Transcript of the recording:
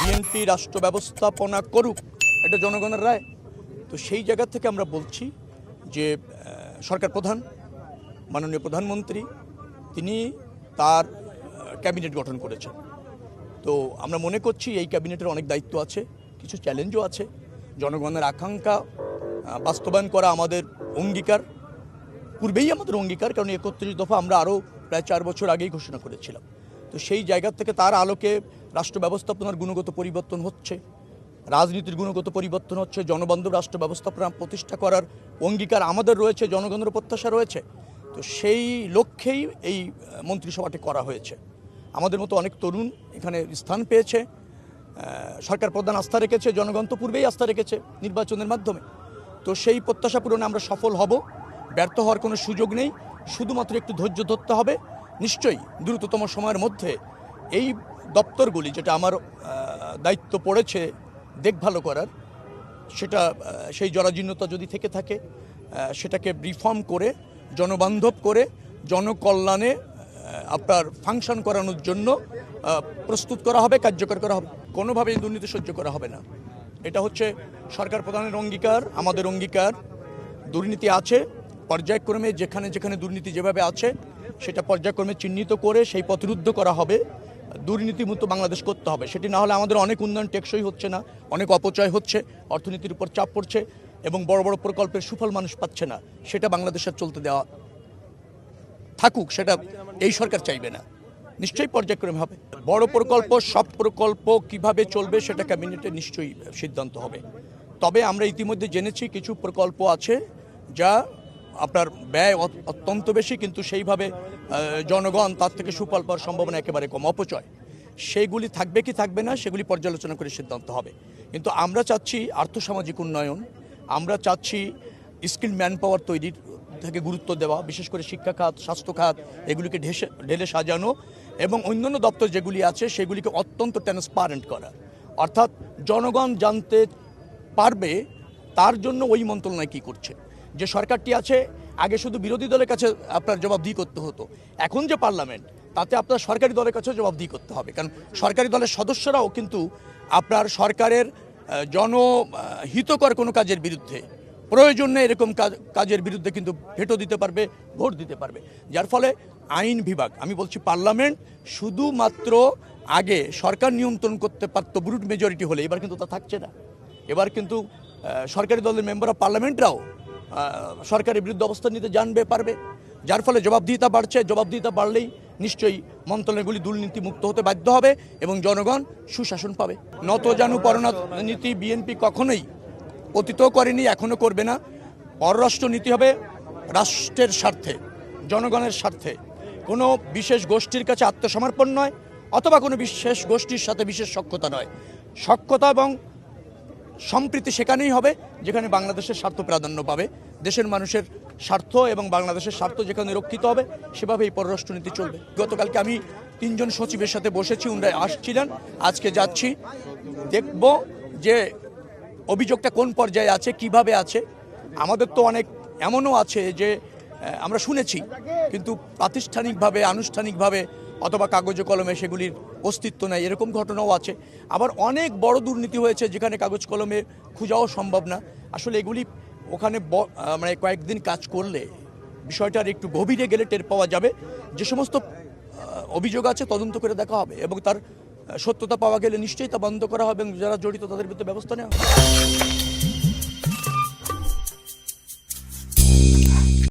BNP রাষ্ট্র ব্যবস্থাপনা করুক, এটা জনগণের রায়। তো সেই জায়গা থেকে আমরা বলছি যে সরকার প্রধান মাননীয় প্রধানমন্ত্রী তিনি তার ক্যাবিনেট গঠন করেছেন। তো আমরা মনে করছি এই ক্যাবিনেটের অনেক দায়িত্ব আছে, কিছু চ্যালেঞ্জও আছে। জনগণের আকাঙ্ক্ষা বাস্তবায়ন করা আমাদের অঙ্গীকার, পূর্বেই আমাদের অঙ্গীকার, কারণ ৩১ দফা আমরা আরও প্রায় 4 বছর আগেই ঘোষণা করেছিলাম। তো সেই জায়গা থেকে তার আলোকে রাষ্ট্র ব্যবস্থাপনার গুণগত পরিবর্তন হচ্ছে, রাজনীতির গুণগত পরিবর্তন হচ্ছে, জনবান্ধব রাষ্ট্র ব্যবস্থাপনা প্রতিষ্ঠা করার অঙ্গীকার আমাদের রয়েছে, জনগণের প্রত্যাশা রয়েছে। তো সেই লক্ষ্যেই এই মন্ত্রিসভাটি করা হয়েছে। আমাদের মতো অনেক তরুণ এখানে স্থান পেয়েছে, সরকার প্রধান আস্থা রেখেছে, জনগণ তো পূর্বেই আস্থা রেখেছে নির্বাচনের মাধ্যমে। তো সেই প্রত্যাশা পূরণে আমরা সফল হব, ব্যর্থ হওয়ার কোনো সুযোগ নেই। শুধুমাত্র একটু ধৈর্য ধরতে হবে। নিশ্চয়ই দ্রুততম সময়ের মধ্যে এই দপ্তরগুলি, যেটা আমার দায়িত্ব পড়েছে দেখভাল করার, সেটা সেই জরাজীর্ণতা যদি থেকে থাকে সেটাকে রিফর্ম করে, জনবান্ধব করে, জনকল্যাণে আপনার ফাংশন করানোর জন্য প্রস্তুত করা হবে, কার্যকর করা হবে। কোনোভাবেই দুর্নীতি সহ্য করা হবে না। এটা হচ্ছে সরকার প্রধানের অঙ্গীকার, আমাদের অঙ্গীকার। দুর্নীতি আছে পর্যায়ক্রমে, যেখানে যেখানে দুর্নীতি যেভাবে আছে সেটা পর্যায়ক্রমে চিহ্নিত করে সেই পথ রুদ্ধ করা হবে। দুর্নীতিমুক্ত বাংলাদেশ করতে হবে। সেটি না হলে আমাদের অনেক উন্নয়ন টেকসই হচ্ছে না, অনেক অপচয় হচ্ছে, অর্থনীতির উপর চাপ পড়ছে এবং বড় বড় প্রকল্পের সুফল মানুষ পাচ্ছে না। সেটা বাংলাদেশের চলতে দেওয়া থাকুক, সেটা এই সরকার চাইবে না। নিশ্চয়ই পর্যায়ক্রমে হবে। বড় প্রকল্প, সব প্রকল্প কিভাবে চলবে সেটা ক্যাবিনেটে নিশ্চয়ই সিদ্ধান্ত হবে। তবে আমরা ইতিমধ্যে জেনেছি কিছু প্রকল্প আছে যা আপনার ব্যয় অত্যন্ত বেশি, কিন্তু সেইভাবে জনগণ তার থেকে সুফল পাওয়ার সম্ভাবনা একেবারে কম, অপচয়। সেইগুলি থাকবে কি থাকবে না সেগুলি পর্যালোচনা করে সিদ্ধান্ত হবে। কিন্তু আমরা চাচ্ছি আর্থসামাজিক উন্নয়ন, আমরা চাচ্ছি স্কিল ম্যান পাওয়ার তৈরির থেকে গুরুত্ব দেওয়া, বিশেষ করে শিক্ষা খাত, স্বাস্থ্য খাত, এগুলিকে ঢেলে সাজানো এবং অন্যান্য দপ্তর যেগুলি আছে সেগুলিকে অত্যন্ত ট্রান্সপারেন্ট করা। অর্থাৎ জনগণ জানতে পারবে তার জন্য ওই মন্ত্রণালয় কী করছে। যে সরকারটি আছে আগে শুধু বিরোধী দলের কাছে আপনার জবাবদিহি করতে হতো, এখন যে পার্লামেন্ট তাতে আপনার সরকারি দলের কাছেও জবাবদিহি করতে হবে। কারণ সরকারি দলের সদস্যরাও কিন্তু আপনার সরকারের জনহিতকর কোনো কাজের বিরুদ্ধে, প্রয়োজন নেই এরকম কাজের বিরুদ্ধে কিন্তু ভেটো দিতে পারবে, ভোট দিতে পারবে। যার ফলে আইন বিভাগ, আমি বলছি পার্লামেন্ট, শুধুমাত্র আগে সরকার নিয়ন্ত্রণ করতে পারতো ব্রুট মেজরিটি হলে, এবার কিন্তু তা থাকছে না। এবার কিন্তু সরকারি দলের মেম্বার অফ পার্লামেন্টরাও সরকারের বিরুদ্ধে অবস্থান নিতে জানবে, পারবে। যার ফলে জবাবদিহিতা বাড়ছে। জবাবদিহিতা বাড়লেই নিশ্চয়ই মন্ত্রণালয়গুলি দুর্নীতি মুক্ত হতে বাধ্য হবে এবং জনগণ সুশাসন পাবে। নতজানু পরনীতি বিএনপি কখনোই অতীতও করেনি, এখনও করবে না। পররাষ্ট্রনীতি হবে রাষ্ট্রের স্বার্থে, জনগণের স্বার্থে, কোনো বিশেষ গোষ্ঠীর কাছে আত্মসমর্পণ নয়, অথবা কোনো বিশেষ গোষ্ঠীর সাথে বিশেষ সখ্যতা নয়। সখ্যতা এবং সম্প্রীতি সেখানেই হবে যেখানে বাংলাদেশের স্বার্থ প্রাধান্য পাবে, দেশের মানুষের স্বার্থ এবং বাংলাদেশের স্বার্থ যেখানে রক্ষিত হবে সেভাবে এই পররাষ্ট্রনীতি চলবে। গতকালকে আমি 3 জন সচিবের সাথে বসেছি, উনারা আসছিলেন, আজকে যাচ্ছি, দেখব যে অভিযোগটা কোন পর্যায়ে আছে, কিভাবে আছে। আমাদের তো অনেক এমনও আছে যে আমরা শুনেছি কিন্তু প্রাতিষ্ঠানিকভাবে, আনুষ্ঠানিকভাবে অথবা কাগজে কলমে সেগুলির অস্তিত্ব নেই, এরকম ঘটনাও আছে। আবার অনেক বড় দুর্নীতি হয়েছে যেখানে কাগজ কলমে খোঁজাও সম্ভব না। আসলে এগুলি ওখানে মানে কয়েকদিন কাজ করলে বিষয়টার একটু গভীরে গেলে টের পাওয়া যাবে। যে সমস্ত অভিযোগ আছে তদন্ত করে দেখা হবে এবং তার সত্যতা পাওয়া গেলে নিশ্চয়ই তা বন্ধ করা হবে এবং যারা জড়িত তাদের বিরুদ্ধে ব্যবস্থা নেওয়া হবে।